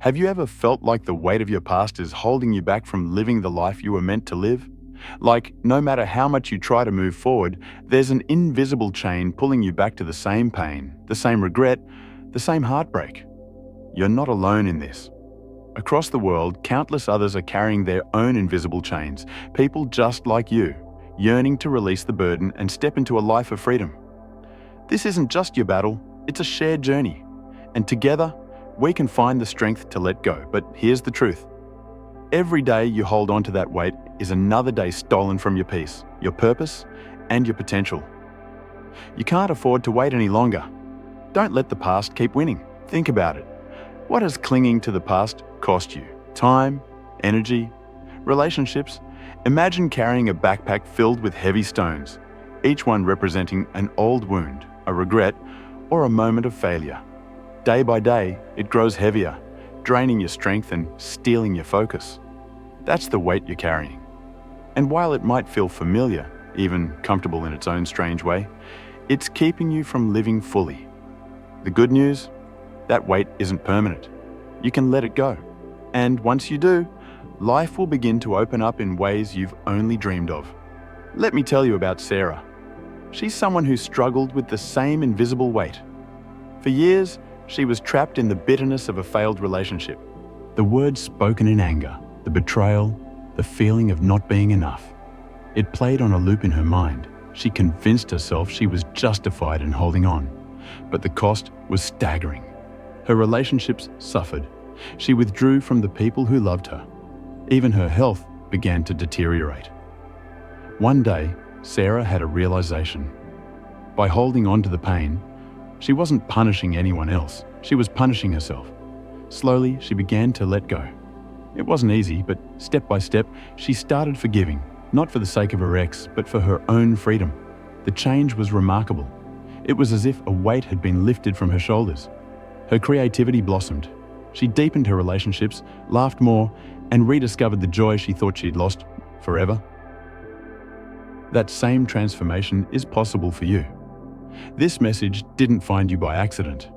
Have you ever felt like the weight of your past is holding you back from living the life you were meant to live? Like, no matter how much you try to move forward, there's an invisible chain pulling you back to the same pain, the same regret, the same heartbreak. You're not alone in this. Across the world, countless others are carrying their own invisible chains, people just like you, yearning to release the burden and step into a life of freedom. This isn't just your battle, it's a shared journey. And together, we can find the strength to let go. But here's the truth. Every day you hold on to that weight is another day stolen from your peace, your purpose, and your potential. You can't afford to wait any longer. Don't let the past keep winning. Think about it. What has clinging to the past cost you? Time, energy, relationships? Imagine carrying a backpack filled with heavy stones, each one representing an old wound, a regret, or a moment of failure. Day by day, it grows heavier, draining your strength and stealing your focus. That's the weight you're carrying. And while it might feel familiar, even comfortable in its own strange way, it's keeping you from living fully. The good news? That weight isn't permanent. You can let it go. And once you do, life will begin to open up in ways you've only dreamed of. Let me tell you about Sarah. She's someone who struggled with the same invisible weight. For years, she was trapped in the bitterness of a failed relationship. The words spoken in anger, the betrayal, the feeling of not being enough. It played on a loop in her mind. She convinced herself she was justified in holding on, but the cost was staggering. Her relationships suffered. She withdrew from the people who loved her. Even her health began to deteriorate. One day, Sarah had a realization. By holding on to the pain, she wasn't punishing anyone else, she was punishing herself. Slowly, she began to let go. It wasn't easy, but step by step, she started forgiving, not for the sake of her ex, but for her own freedom. The change was remarkable. It was as if a weight had been lifted from her shoulders. Her creativity blossomed. She deepened her relationships, laughed more, and rediscovered the joy she thought she'd lost forever. That same transformation is possible for you. This message didn't find you by accident.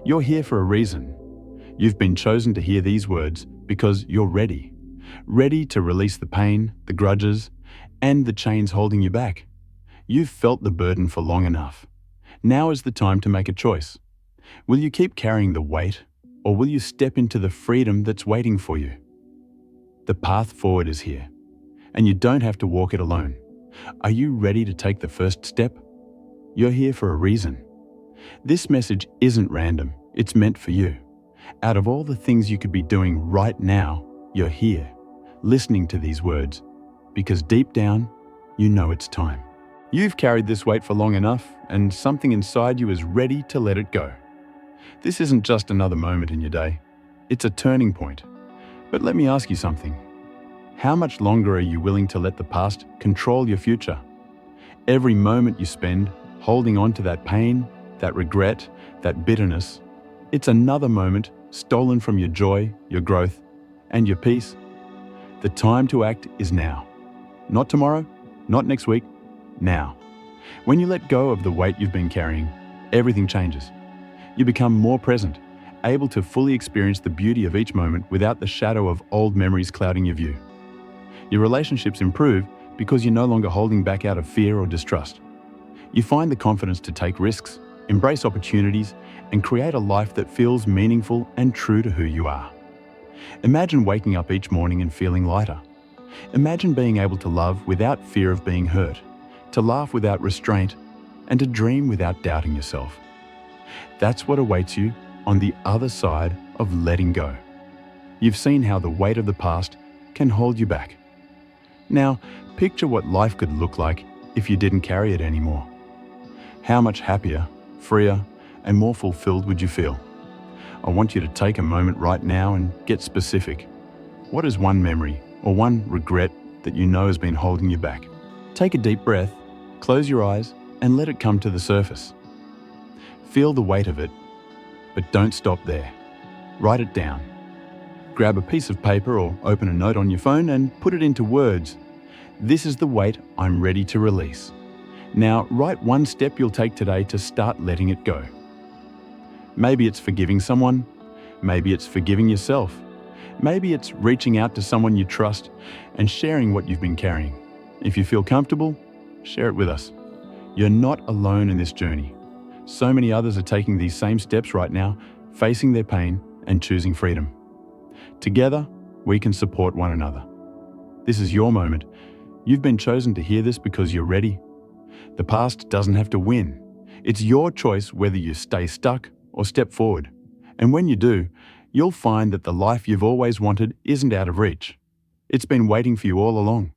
You're here for a reason. You've been chosen to hear these words because you're ready. Ready to release the pain, the grudges, and the chains holding you back. You've felt the burden for long enough. Now is the time to make a choice. Will you keep carrying the weight, or will you step into the freedom that's waiting for you? The path forward is here, and you don't have to walk it alone. Are you ready to take the first step? You're here for a reason. This message isn't random, it's meant for you. Out of all the things you could be doing right now, you're here, listening to these words, because deep down, you know it's time. You've carried this weight for long enough, and something inside you is ready to let it go. This isn't just another moment in your day, it's a turning point. But let me ask you something. How much longer are you willing to let the past control your future? Every moment you spend holding on to that pain, that regret, that bitterness, it's another moment stolen from your joy, your growth, and your peace. The time to act is now. Not tomorrow, not next week, now. When you let go of the weight you've been carrying, everything changes. You become more present, able to fully experience the beauty of each moment without the shadow of old memories clouding your view. Your relationships improve because you're no longer holding back out of fear or distrust. You find the confidence to take risks, embrace opportunities, and create a life that feels meaningful and true to who you are. Imagine waking up each morning and feeling lighter. Imagine being able to love without fear of being hurt, to laugh without restraint, and to dream without doubting yourself. That's what awaits you on the other side of letting go. You've seen how the weight of the past can hold you back. Now, picture what life could look like if you didn't carry it anymore. How much happier, freer, and more fulfilled would you feel? I want you to take a moment right now and get specific. What is one memory or one regret that you know has been holding you back? Take a deep breath, close your eyes, and let it come to the surface. Feel the weight of it, but don't stop there. Write it down. Grab a piece of paper or open a note on your phone and put it into words. This is the weight I'm ready to release. Now, write one step you'll take today to start letting it go. Maybe it's forgiving someone, Maybe it's forgiving yourself. Maybe it's reaching out to someone you trust and sharing what you've been carrying. If you feel comfortable, share it with us. You're not alone in this journey. So many others are taking these same steps right now, facing their pain and choosing freedom. Together, we can support one another. This is your moment. You've been chosen to hear this because you're ready. The past doesn't have to win. It's your choice whether you stay stuck or step forward. And when you do, you'll find that the life you've always wanted isn't out of reach. It's been waiting for you all along.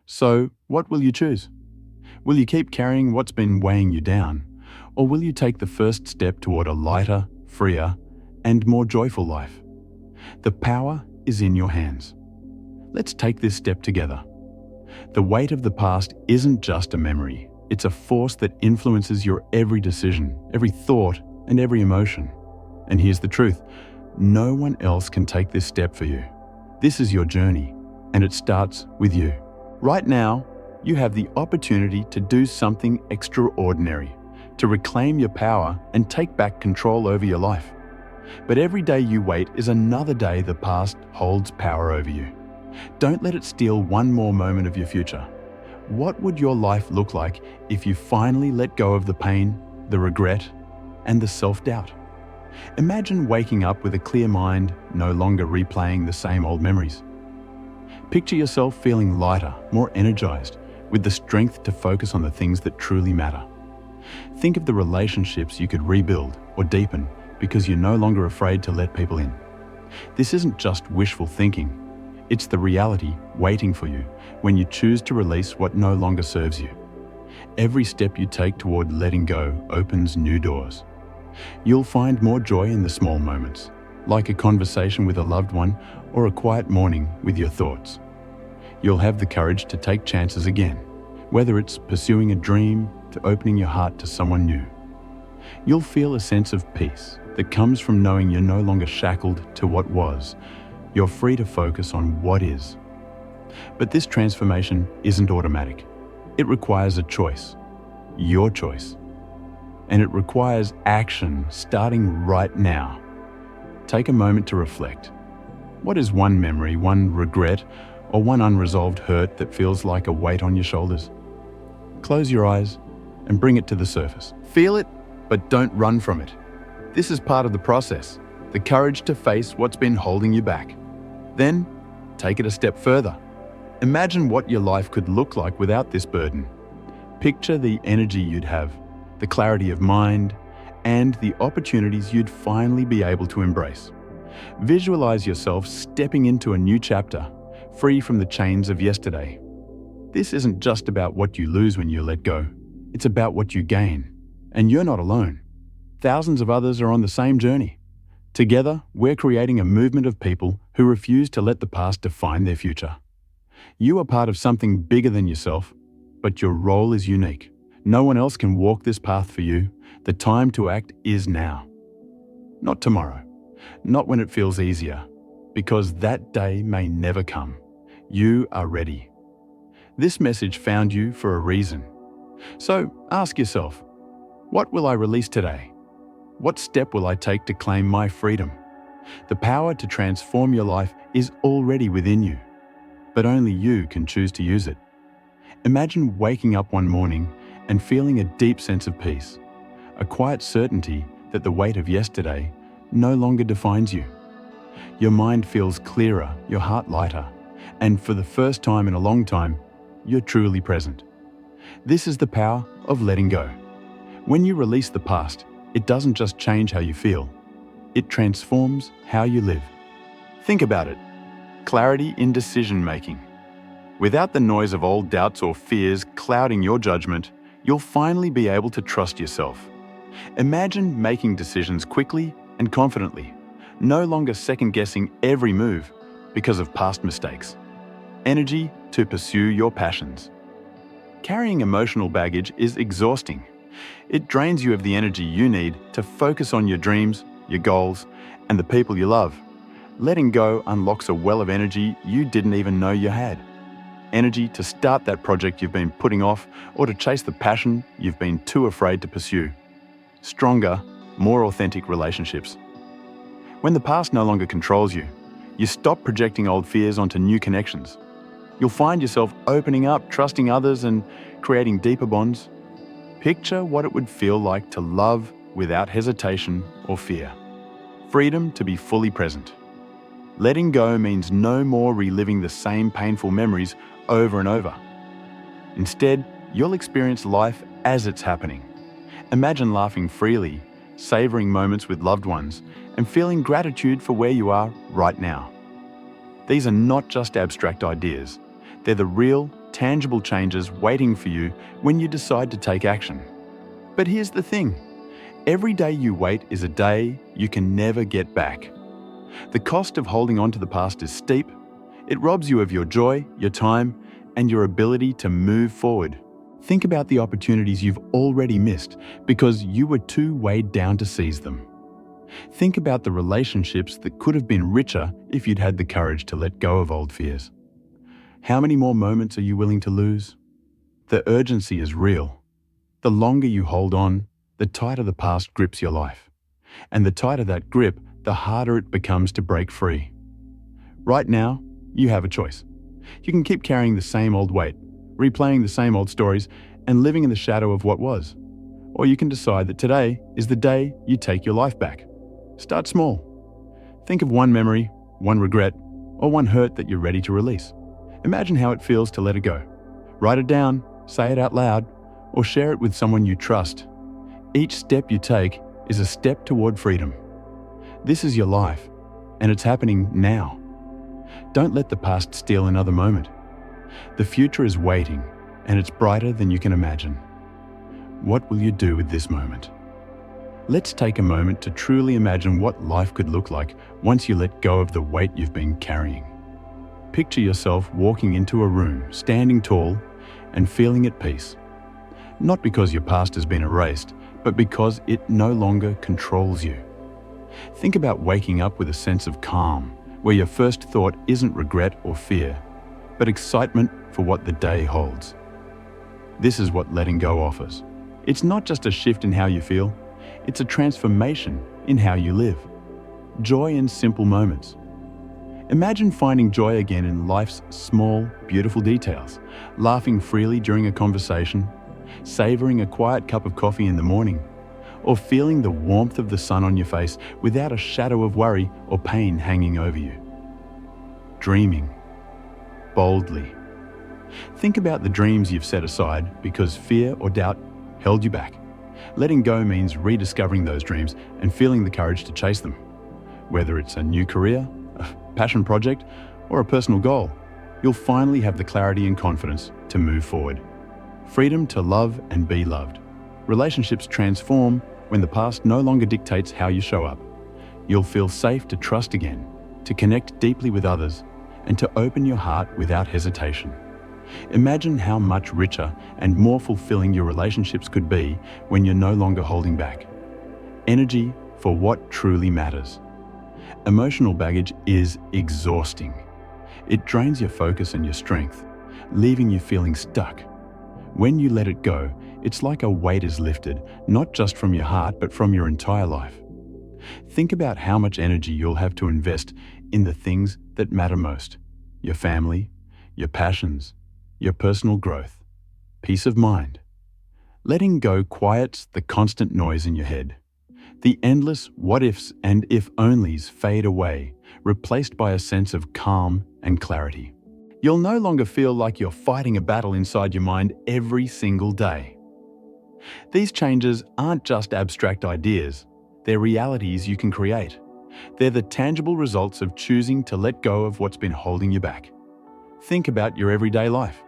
So, what will you choose? Will you keep carrying what's been weighing you down? Or will you take the first step toward a lighter, freer, and more joyful life? The power is in your hands. Let's take this step together. The weight of the past isn't just a memory. It's a force that influences your every decision, every thought, and every emotion. And here's the truth. No one else can take this step for you. This is your journey, and it starts with you. Right now, you have the opportunity to do something extraordinary, to reclaim your power and take back control over your life. But every day you wait is another day the past holds power over you. Don't let it steal one more moment of your future. What would your life look like if you finally let go of the pain, the regret, and the self-doubt? Imagine waking up with a clear mind, no longer replaying the same old memories. Picture yourself feeling lighter, more energized, with the strength to focus on the things that truly matter. Think of the relationships you could rebuild or deepen because you're no longer afraid to let people in. This isn't just wishful thinking. It's the reality waiting for you when you choose to release what no longer serves you. Every step you take toward letting go opens new doors. You'll find more joy in the small moments, like a conversation with a loved one or a quiet morning with your thoughts. You'll have the courage to take chances again, whether it's pursuing a dream to opening your heart to someone new. You'll feel a sense of peace that comes from knowing you're no longer shackled to what was. You're free to focus on what is. But this transformation isn't automatic. It requires a choice, your choice. And it requires action starting right now. Take a moment to reflect. What is one memory, one regret, or one unresolved hurt that feels like a weight on your shoulders? Close your eyes and bring it to the surface. Feel it, but don't run from it. This is part of the process, the courage to face what's been holding you back. Then, take it a step further. Imagine what your life could look like without this burden. Picture the energy you'd have, the clarity of mind, and the opportunities you'd finally be able to embrace. Visualize yourself stepping into a new chapter, free from the chains of yesterday. This isn't just about what you lose when you let go. It's about what you gain. And you're not alone. Thousands of others are on the same journey. Together, we're creating a movement of people who refuse to let the past define their future. You are part of something bigger than yourself, but your role is unique. No one else can walk this path for you. The time to act is now. Not tomorrow. Not when it feels easier, because that day may never come. You are ready. This message found you for a reason. So ask yourself, what will I release today? What step will I take to claim my freedom? The power to transform your life is already within you, but only you can choose to use it. Imagine waking up one morning and feeling a deep sense of peace, a quiet certainty that the weight of yesterday no longer defines you. Your mind feels clearer, your heart lighter, and for the first time in a long time, you're truly present. This is the power of letting go. When you release the past, it doesn't just change how you feel, it transforms how you live. Think about it. Clarity in decision-making. Without the noise of old doubts or fears clouding your judgment, you'll finally be able to trust yourself. Imagine making decisions quickly and confidently, no longer second-guessing every move because of past mistakes. Energy to pursue your passions. Carrying emotional baggage is exhausting. It drains you of the energy you need to focus on your dreams, your goals, and the people you love. Letting go unlocks a well of energy you didn't even know you had. Energy to start that project you've been putting off or to chase the passion you've been too afraid to pursue. Stronger, more authentic relationships. When the past no longer controls you, you stop projecting old fears onto new connections. You'll find yourself opening up, trusting others, and creating deeper bonds. Picture what it would feel like to love without hesitation or fear. Freedom to be fully present. Letting go means no more reliving the same painful memories over and over. Instead, you'll experience life as it's happening. Imagine laughing freely, savoring moments with loved ones, and feeling gratitude for where you are right now. These are not just abstract ideas. They're the real, tangible changes waiting for you when you decide to take action. But here's the thing. Every day you wait is a day you can never get back. The cost of holding on to the past is steep. It robs you of your joy, your time, and your ability to move forward. Think about the opportunities you've already missed because you were too weighed down to seize them. Think about the relationships that could have been richer if you'd had the courage to let go of old fears. How many more moments are you willing to lose? The urgency is real. The longer you hold on, the tighter the past grips your life. And the tighter that grip, the harder it becomes to break free. Right now, you have a choice. You can keep carrying the same old weight, replaying the same old stories, and living in the shadow of what was. Or you can decide that today is the day you take your life back. Start small. Think of one memory, one regret, or one hurt that you're ready to release. Imagine how it feels to let it go. Write it down, say it out loud, or share it with someone you trust. Each step you take is a step toward freedom. This is your life, and it's happening now. Don't let the past steal another moment. The future is waiting, and it's brighter than you can imagine. What will you do with this moment? Let's take a moment to truly imagine what life could look like once you let go of the weight you've been carrying. Picture yourself walking into a room, standing tall, and feeling at peace. Not because your past has been erased, but because it no longer controls you. Think about waking up with a sense of calm, where your first thought isn't regret or fear, but excitement for what the day holds. This is what letting go offers. It's not just a shift in how you feel, it's a transformation in how you live. Joy in simple moments. Imagine finding joy again in life's small, beautiful details, laughing freely during a conversation, savoring a quiet cup of coffee in the morning, or feeling the warmth of the sun on your face without a shadow of worry or pain hanging over you. Dreaming. Boldly. Think about the dreams you've set aside because fear or doubt held you back. Letting go means rediscovering those dreams and feeling the courage to chase them. Whether it's a new career, a passion project, or a personal goal, you'll finally have the clarity and confidence to move forward. Freedom to love and be loved. Relationships transform when the past no longer dictates how you show up. You'll feel safe to trust again, to connect deeply with others, and to open your heart without hesitation. Imagine how much richer and more fulfilling your relationships could be when you're no longer holding back. Energy for what truly matters. Emotional baggage is exhausting. It drains your focus and your strength, leaving you feeling stuck. When you let it go, it's like a weight is lifted, not just from your heart, but from your entire life. Think about how much energy you'll have to invest in the things that matter most. Your family, your passions, your personal growth, peace of mind. Letting go quiets the constant noise in your head. The endless what-ifs and if-onlys fade away, replaced by a sense of calm and clarity. You'll no longer feel like you're fighting a battle inside your mind every single day. These changes aren't just abstract ideas, they're realities you can create. They're the tangible results of choosing to let go of what's been holding you back. Think about your everyday life.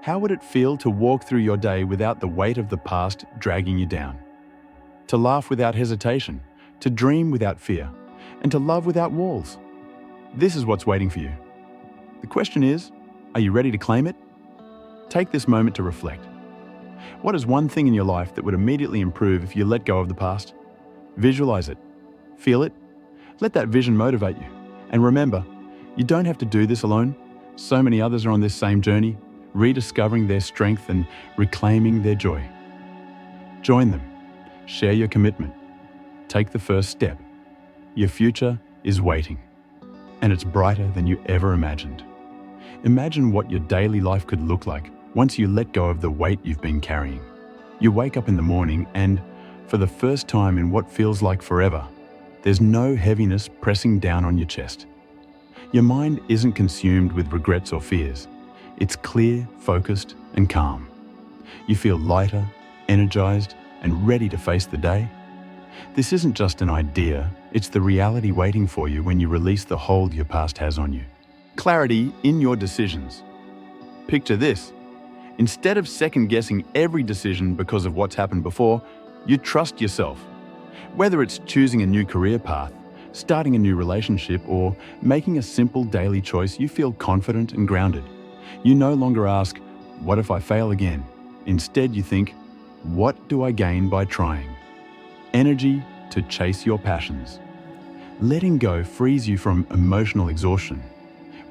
How would it feel to walk through your day without the weight of the past dragging you down? To laugh without hesitation, to dream without fear, and to love without walls. This is what's waiting for you. The question is, are you ready to claim it? Take this moment to reflect. What is one thing in your life that would immediately improve if you let go of the past? Visualize it. Feel it. Let that vision motivate you. And remember, you don't have to do this alone. So many others are on this same journey, rediscovering their strength and reclaiming their joy. Join them. Share your commitment. Take the first step. Your future is waiting, and it's brighter than you ever imagined. Imagine what your daily life could look like once you let go of the weight you've been carrying. You wake up in the morning and, for the first time in what feels like forever, there's no heaviness pressing down on your chest. Your mind isn't consumed with regrets or fears. It's clear, focused, and calm. You feel lighter, energized, and ready to face the day. This isn't just an idea, it's the reality waiting for you when you release the hold your past has on you. Clarity in your decisions. Picture this. Instead of second-guessing every decision because of what's happened before, you trust yourself. Whether it's choosing a new career path, starting a new relationship, or making a simple daily choice, you feel confident and grounded. You no longer ask, "What if I fail again?" Instead, you think, "What do I gain by trying?" Energy to chase your passions. Letting go frees you from emotional exhaustion.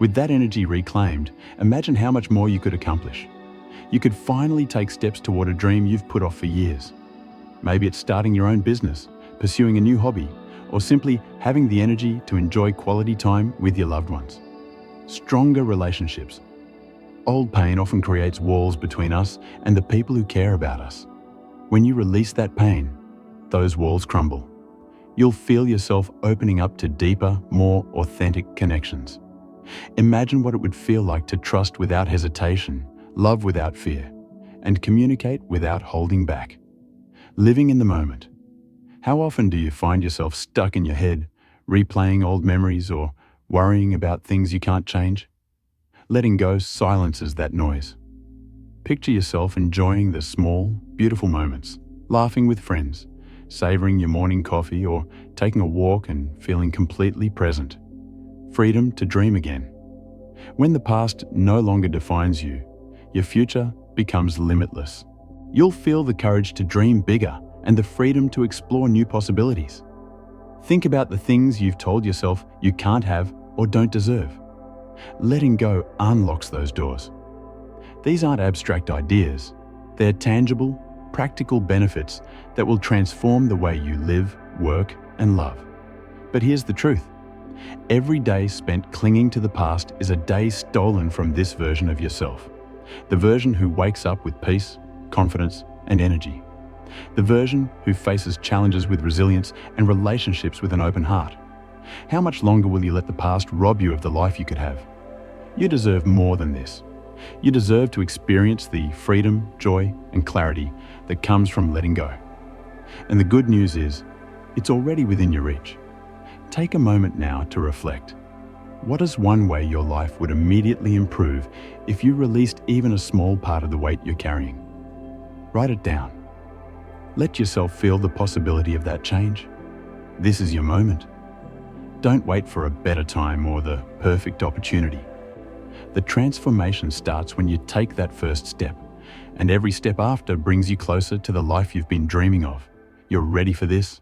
With that energy reclaimed, imagine how much more you could accomplish. You could finally take steps toward a dream you've put off for years. Maybe it's starting your own business, pursuing a new hobby, or simply having the energy to enjoy quality time with your loved ones. Stronger relationships. Old pain often creates walls between us and the people who care about us. When you release that pain, those walls crumble. You'll feel yourself opening up to deeper, more authentic connections. Imagine what it would feel like to trust without hesitation, love without fear, and communicate without holding back. Living in the moment. How often do you find yourself stuck in your head, replaying old memories or worrying about things you can't change? Letting go silences that noise. Picture yourself enjoying the small, beautiful moments, laughing with friends, savoring your morning coffee, or taking a walk and feeling completely present. Freedom to dream again. When the past no longer defines you, your future becomes limitless. You'll feel the courage to dream bigger and the freedom to explore new possibilities. Think about the things you've told yourself you can't have or don't deserve. Letting go unlocks those doors. These aren't abstract ideas. They're tangible, practical benefits that will transform the way you live, work, and love. But here's the truth. Every day spent clinging to the past is a day stolen from this version of yourself. The version who wakes up with peace, confidence, and energy. The version who faces challenges with resilience and relationships with an open heart. How much longer will you let the past rob you of the life you could have? You deserve more than this. You deserve to experience the freedom, joy, and clarity that comes from letting go. And the good news is, it's already within your reach. Take a moment now to reflect. What is one way your life would immediately improve if you released even a small part of the weight you're carrying? Write it down. Let yourself feel the possibility of that change. This is your moment. Don't wait for a better time or the perfect opportunity. The transformation starts when you take that first step, and every step after brings you closer to the life you've been dreaming of. You're ready for this?